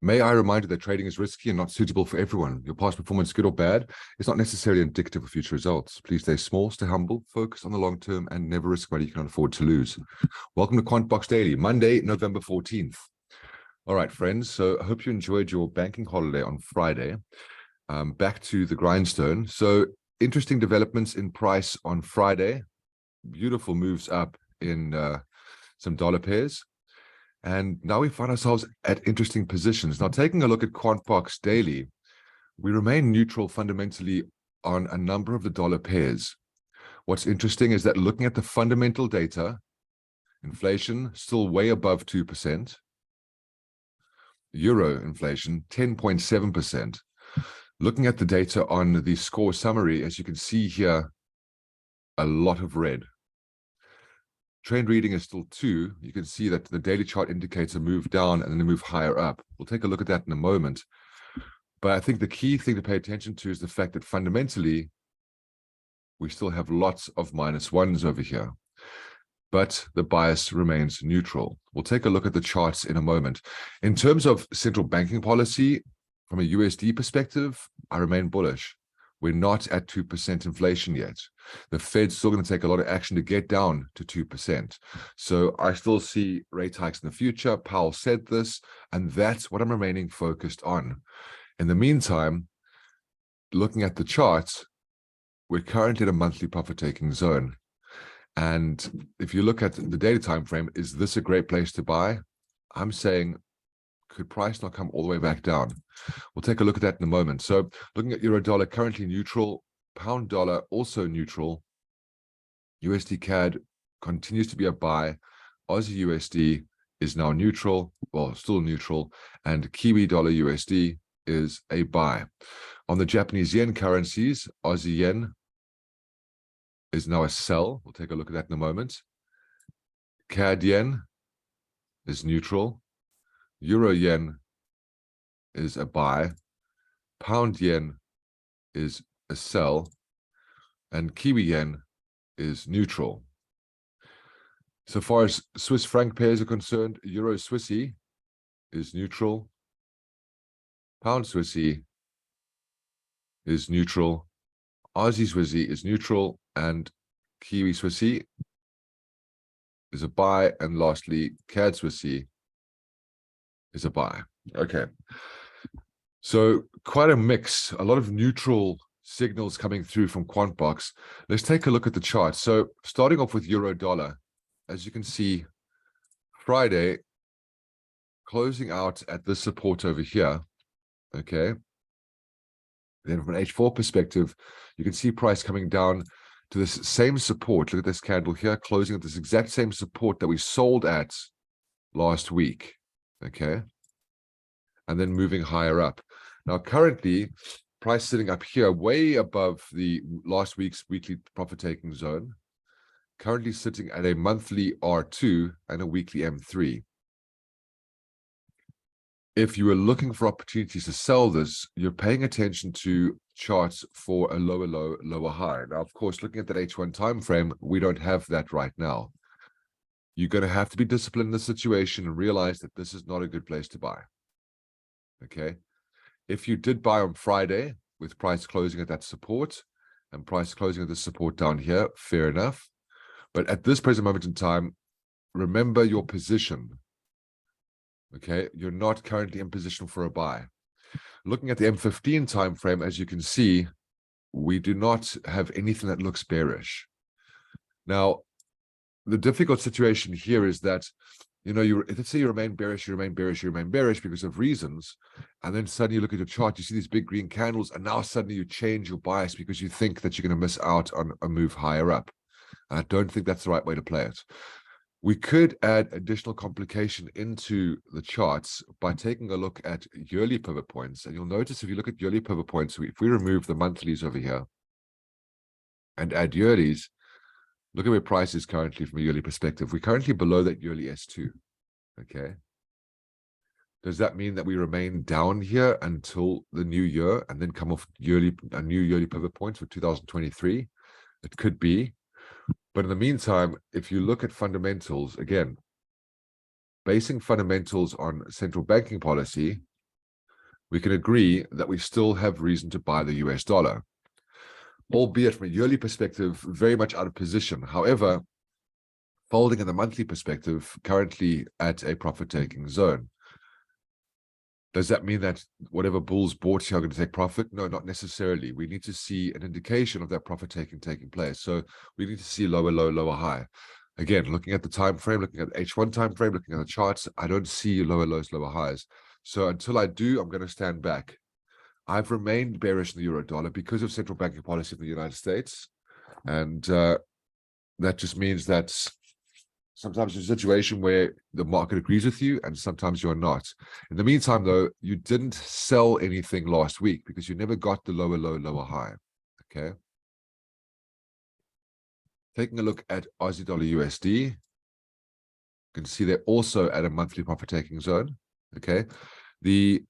May I remind you that trading is risky and not suitable for everyone. Your past performance, good or bad, is not necessarily indicative of future results. Please stay small, stay humble, focus on the long term, and never risk money you cannot afford to lose. Welcome to QuantBox Daily, Monday, November 14th. All right, friends, so I hope you enjoyed your banking holiday on Friday. Back to the grindstone. So interesting developments in price on Friday. Beautiful moves up in some dollar pairs. And now we find ourselves at interesting positions. Now, taking a look at QuantBox Daily, we remain neutral fundamentally on a number of the dollar pairs. What's interesting is that looking at the fundamental data, inflation still way above 2%. Euro inflation, 10.7%. Looking at the data on the score summary, as you can see here, a lot of red. Trend reading is still 2. You can see that the daily chart indicates a move down and then a move higher up. We'll take a look at that in a moment. But I think the key thing to pay attention to is the fact that fundamentally, we still have lots of -1s over here. But the bias remains neutral. We'll take a look at the charts in a moment. In terms of central banking policy, from a USD perspective, I remain bullish. We're not at 2% inflation yet. The Fed's still going to take a lot of action to get down to 2%. So I still see rate hikes in the future. Powell said this, and that's what I'm remaining focused on. In the meantime, looking at the charts, we're currently at a monthly profit-taking zone. And if you look at the daily time frame, is this a great place to buy? I'm saying, could price not come all the way back down? We'll take a look at that in a moment. So looking at euro dollar, currently neutral, pound dollar also neutral, USD CAD continues to be a buy, Aussie USD is now neutral, well, still neutral, and Kiwi dollar USD is a buy. On the Japanese yen currencies, Aussie yen is now a sell. We'll take a look at that in a moment. CAD yen is neutral. Euro yen is a buy. Pound yen is a sell. And Kiwi yen is neutral. So far as Swiss franc pairs are concerned, Euro Swissy is neutral. Pound Swissy is neutral. Aussie Swissy is neutral. And Kiwi Swissy is a buy. And lastly, CAD Swissy is a buy. Okay. So quite a mix, a lot of neutral signals coming through from QuantBox. Let's take a look at the chart. So starting off with euro dollar, as you can see, Friday closing out at this support over here. Okay. Then from an H4 perspective, you can see price coming down to this same support. Look at this candle here, closing at this exact same support that we sold at last week. Okay. And then moving higher up. Now, currently, price sitting up here way above the last week's weekly profit-taking zone. Currently sitting at a monthly R2 and a weekly M3. If you were looking for opportunities to sell this, you're paying attention to charts for a lower low, lower high. Now, of course, looking at that H1 time frame, we don't have that right now. You're going to have to be disciplined in this situation and realize that this is not a good place to buy. Okay. If you did buy on Friday with price closing at that support and price closing at the support down here, fair enough. But at this present moment in time, remember your position. Okay. You're not currently in position for a buy. Looking at the M15 time frame, as you can see, we do not have anything that looks bearish. Now, the difficult situation here is that, you know, let's say you remain bearish, you remain bearish, you remain bearish because of reasons. And then suddenly you look at your chart, you see these big green candles, and now suddenly you change your bias because you think that you're going to miss out on a move higher up. And I don't think that's the right way to play it. We could add additional complication into the charts by taking a look at yearly pivot points. And you'll notice if you look at yearly pivot points, if we remove the monthlies over here and add yearlies, look at where price is currently from a yearly perspective. We're currently below that yearly S2. Okay. Does that mean that we remain down here until the new year and then come off a new yearly pivot point for 2023? It could be. But in the meantime, if you look at fundamentals, again, basing fundamentals on central banking policy, we can agree that we still have reason to buy the US dollar, albeit from a yearly perspective, very much out of position. However, folding in the monthly perspective, currently at a profit-taking zone. Does that mean that whatever bulls bought here are going to take profit? No, not necessarily. We need to see an indication of that profit-taking taking place. So we need to see lower low, lower high. Again, looking at the time frame, looking at the H1 time frame, looking at the charts, I don't see lower lows, lower highs. So until I do, I'm going to stand back. I've remained bearish in the euro dollar because of central banking policy in the United States. And that just means that sometimes there's a situation where the market agrees with you and sometimes you're not. In the meantime, though, you didn't sell anything last week because you never got the lower low, lower high. Okay. Taking a look at Aussie dollar USD, you can see they're also at a monthly profit-taking zone. Okay. The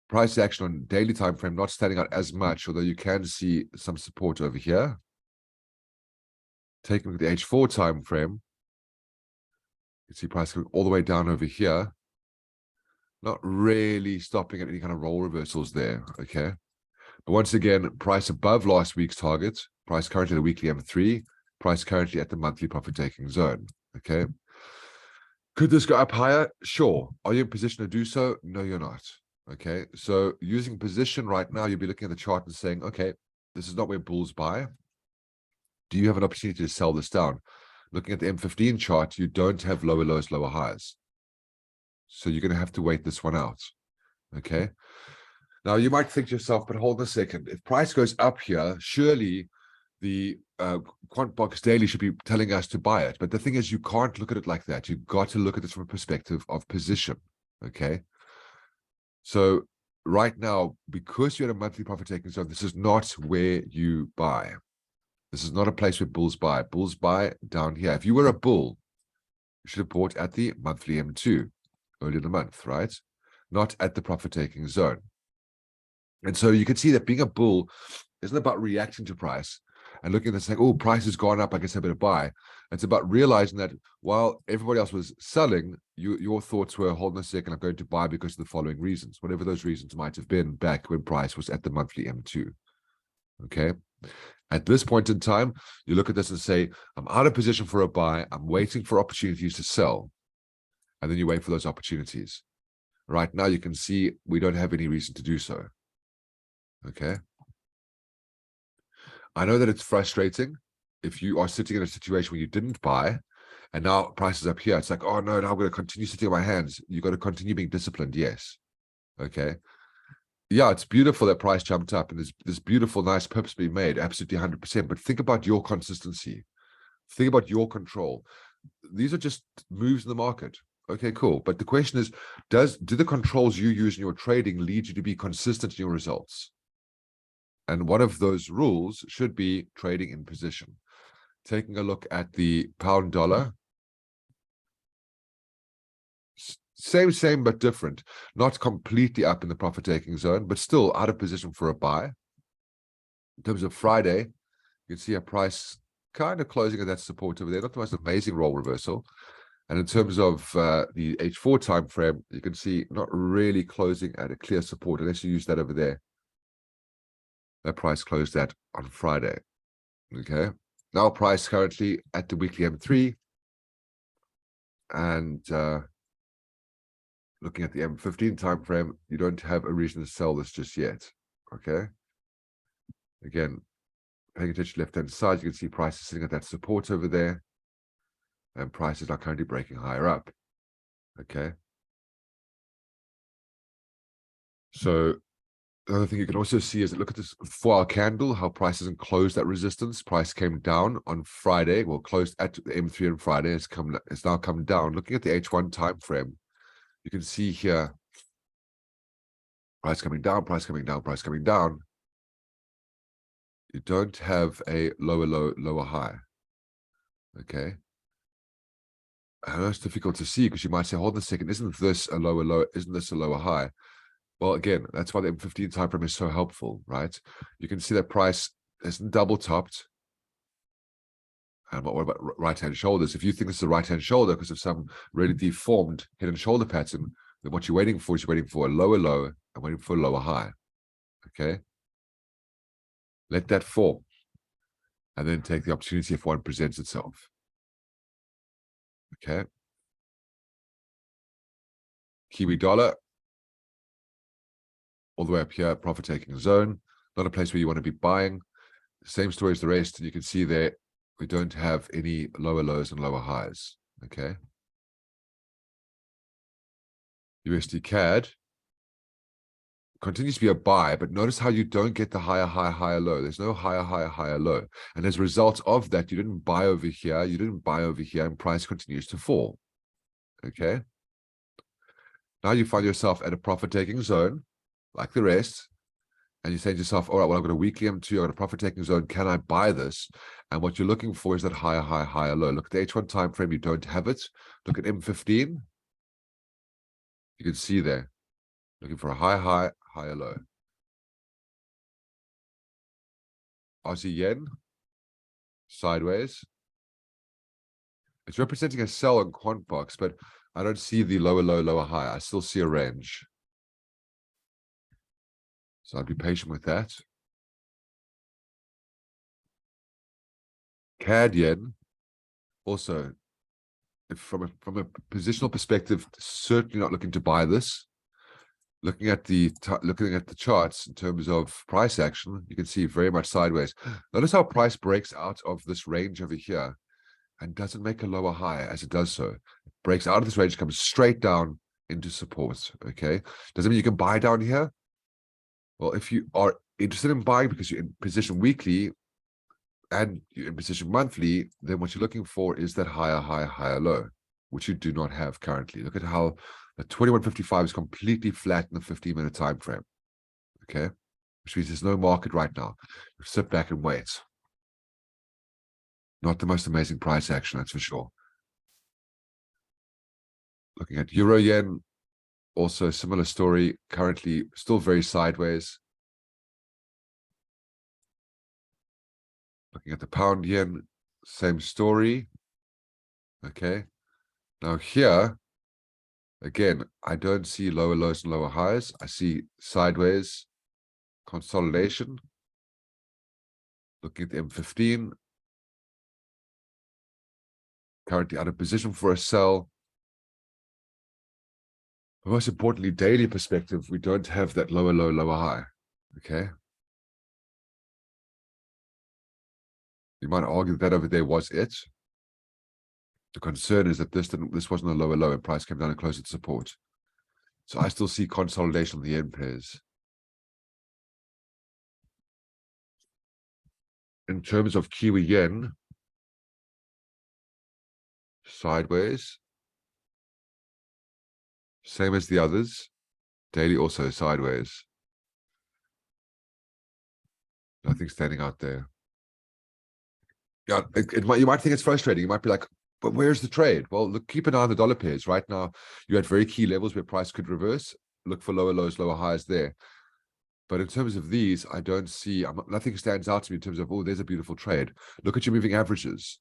price action on daily time frame not standing out as much, although you can see some support over here. Taking a look at the H4 time frame, you can see price going all the way down over here. Not really stopping at any kind of roll reversals there, okay? But once again, price above last week's target, price currently at the weekly M3, price currently at the monthly profit-taking zone, okay? Could this go up higher? Sure. Are you in position to do so? No, you're not, okay? So using position right now, you'll be looking at the chart and saying, okay, this is not where bulls buy. Do you have an opportunity to sell this down? Looking at the M15 chart, you don't have lower lows, lower highs. So you're going to have to wait this one out, okay? Now, you might think to yourself, but hold on a second. If price goes up here, surely the QuantBox daily should be telling us to buy it. But the thing is, you can't look at it like that. You've got to look at it from a perspective of position, okay? So right now, because you're at a monthly profit-taking zone, this is not where you buy. This is not a place where bulls buy. Bulls buy down here. If you were a bull, you should have bought at the monthly M2 early in the month, right? Not at the profit-taking zone. And so you can see that being a bull isn't about reacting to price and looking at this saying, oh, price has gone up, I guess I better buy. It's about realizing that while everybody else was selling, your thoughts were, hold on a second, I'm going to buy because of the following reasons, whatever those reasons might have been back when price was at the monthly M2. Okay. At this point in time, you look at this and say, I'm out of position for a buy. I'm waiting for opportunities to sell. And then you wait for those opportunities. Right now, you can see we don't have any reason to do so. Okay. I know that it's frustrating if you are sitting in a situation where you didn't buy and now price is up here. It's like, oh no, now I'm going to continue sitting on my hands. You've got to continue being disciplined. Yes. Okay. Yeah, it's beautiful that price jumped up and there's this beautiful, nice purpose being made. Absolutely 100%. But think about your consistency. Think about your control. These are just moves in the market. Okay, cool. But the question is, do the controls you use in your trading lead you to be consistent in your results? And one of those rules should be trading in position. Taking a look at the pound dollar. Same, but different. Not completely up in the profit-taking zone, but still out of position for a buy. In terms of Friday, you can see a price kind of closing at that support over there. Not the most amazing roll reversal. And in terms of the H4 time frame, you can see not really closing at a clear support unless you use that over there. That price closed at on Friday. Okay. Now price currently at the weekly M3. And looking at the M15 time frame, you don't have a reason to sell this just yet. Okay. Again, paying attention to left-hand side, you can see price is sitting at that support over there. And prices are currently breaking higher up. Okay. So the other thing you can also see is that look at this 4-hour candle, how price hasn't closed that resistance. Price came down on Friday, well, closed at the M3 on Friday. It's now come down. Looking at the H1 time frame, you can see here price coming down, price coming down, price coming down. You don't have a lower low, lower high. Okay. I know it's difficult to see because you might say, hold on a second, isn't this a lower low? Isn't this a lower high? Well, again, that's why the M15 time frame is so helpful, right? You can see that price isn't double topped. And what about right-hand shoulders? If you think it's the right-hand shoulder because of some really deformed head and shoulder pattern, then what you're waiting for is you're waiting for a lower low and waiting for a lower high. Okay. Let that fall. And then take the opportunity if one presents itself. Okay. Kiwi dollar. All the way up here, profit taking zone. Not a place where you want to be buying. Same story as the rest. And you can see there, we don't have any lower lows and lower highs. Okay. USD CAD continues to be a buy, but notice how you don't get the higher high, higher low. There's no higher high, higher low. And as a result of that, you didn't buy over here, you didn't buy over here, and price continues to fall. Okay. Now you find yourself at a profit-taking zone, like the rest, and you say to yourself, all right, well, I've got a weekly M2, I've got a profit-taking zone, can I buy this? And what you're looking for is that higher high, higher low. Look at the H1 time frame, you don't have it. Look at M15. You can see there, looking for a high high, higher low. Aussie yen, sideways. It's representing a sell on QuantBox, but I don't see the lower low, lower high. I still see a range. So I'd be patient with that. CAD yen, also, if from a positional perspective, certainly not looking to buy this. Looking at the charts in terms of price action, you can see very much sideways. Notice how price breaks out of this range over here and doesn't make a lower high as it does so. It breaks out of this range, comes straight down into support. Okay, doesn't mean you can buy down here. Well, if you are interested in buying because you're in position weekly and you're in position monthly, then what you're looking for is that higher high, higher low, which you do not have currently. Look at how the 2155 is completely flat in the 15-minute time frame. Okay, which means there's no market right now. Sit back and wait. Not the most amazing price action, that's for sure. Looking at euro yen, also a similar story, currently still very sideways. Looking at the pound yen, same story. Okay, now here, again, I don't see lower lows and lower highs. I see sideways consolidation. Looking at the M15, currently out of position for a sell. But most importantly, daily perspective, we don't have that lower low, lower high. Okay. You might argue that over there was it. The concern is that this wasn't a lower low and price came down and closer to support. So I still see consolidation on the yen pairs. In terms of Kiwi yen, sideways. Same as the others. Daily also sideways. Nothing standing out there. Yeah, you might think it's frustrating. You might be like, but where's the trade? Well, look, keep an eye on the dollar pairs. Right now, you're at very key levels where price could reverse. Look for lower lows, lower highs there. But in terms of these, I don't see, nothing stands out to me in terms of, oh, there's a beautiful trade. Look at your moving averages.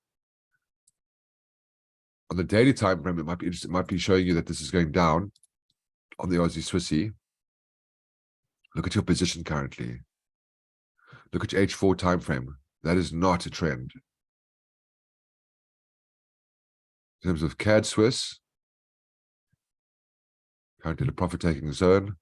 On the daily time frame, it might be interesting. It might be showing you that this is going down on the Aussie Swissy. Look at your position currently. Look at your H4 time frame. That is not a trend. In terms of CAD Swiss, currently the profit-taking zone.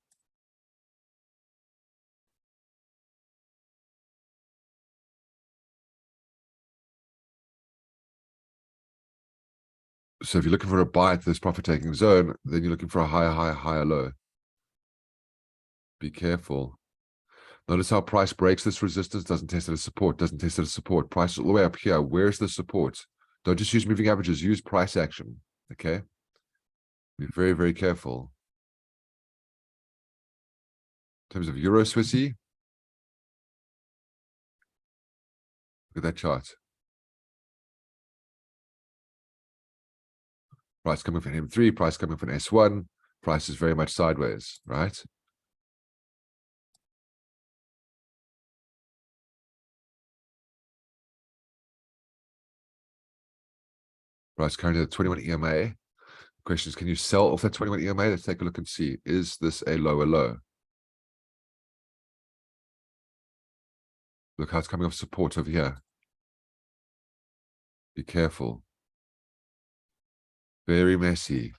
So if you're looking for a buy at this profit-taking zone, then you're looking for a higher high, higher low. Be careful. Notice how price breaks this resistance, doesn't test it as support, doesn't test it as support. Price is all the way up here. Where's the support? Don't just use moving averages, use price action. Okay? Be very, very careful. In terms of Euro Swissy, look at that chart. Price coming from M3, price coming from S1, price is very much sideways, right? Price currently at 21 EMA. Question is, can you sell off that 21 EMA? Let's take a look and see. Is this a lower low? Look how it's coming off support over here. Be careful. Very messy.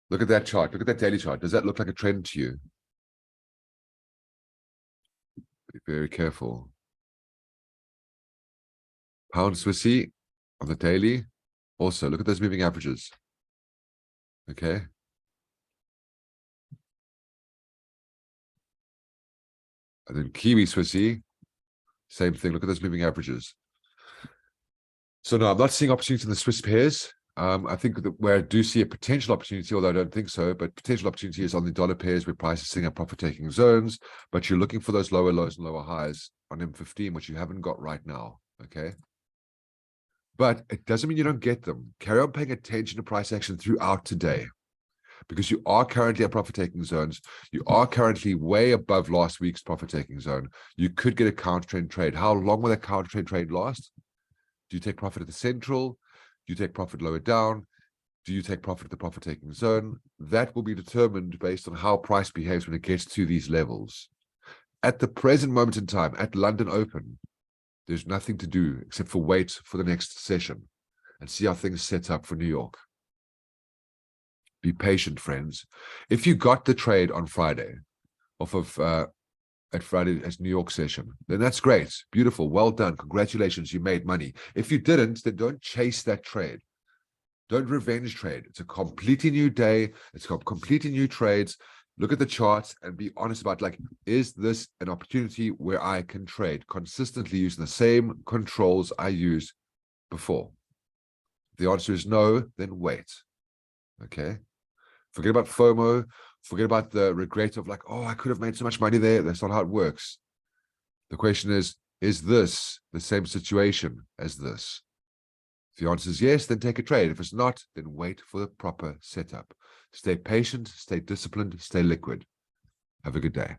Look at that chart. Look at that daily chart. Does that look like a trend to you? Be very careful. Pound Swissy on the daily. Also, look at those moving averages. Okay. And then Kiwi Swissy, same thing. Look at those moving averages. So no, I'm not seeing opportunity in the Swiss pairs. I think that where I do see a potential opportunity, although I don't think so, but potential opportunity is on the dollar pairs where price is sitting at profit-taking zones, but you're looking for those lower lows and lower highs on M15, which you haven't got right now, okay? But it doesn't mean you don't get them. Carry on paying attention to price action throughout today because you are currently at profit-taking zones. You are currently way above last week's profit-taking zone. You could get a counter-trend trade. How long will that counter-trend trade last? Do you take profit at the central? Do you take profit lower down? Do you take profit at the profit-taking zone? That will be determined based on how price behaves when it gets to these levels. At the present moment in time, at London Open, there's nothing to do except for wait for the next session and see how things set up for New York. Be patient, friends. If you got the trade on Friday off of at Friday's New York session, then that's great. Beautiful. Well done. Congratulations. You made money. If you didn't, then don't chase that trade. Don't revenge trade. It's a completely new day. It's got completely new trades. Look at the charts and be honest about, like, is this an opportunity where I can trade consistently using the same controls I used before? If the answer is no, then wait. Okay. Forget about FOMO. Forget about the regret of like, oh, I could have made so much money there. That's not how it works. The question is this the same situation as this? If the answer is yes, then take a trade. If it's not, then wait for the proper setup. Stay patient, stay disciplined, stay liquid. Have a good day.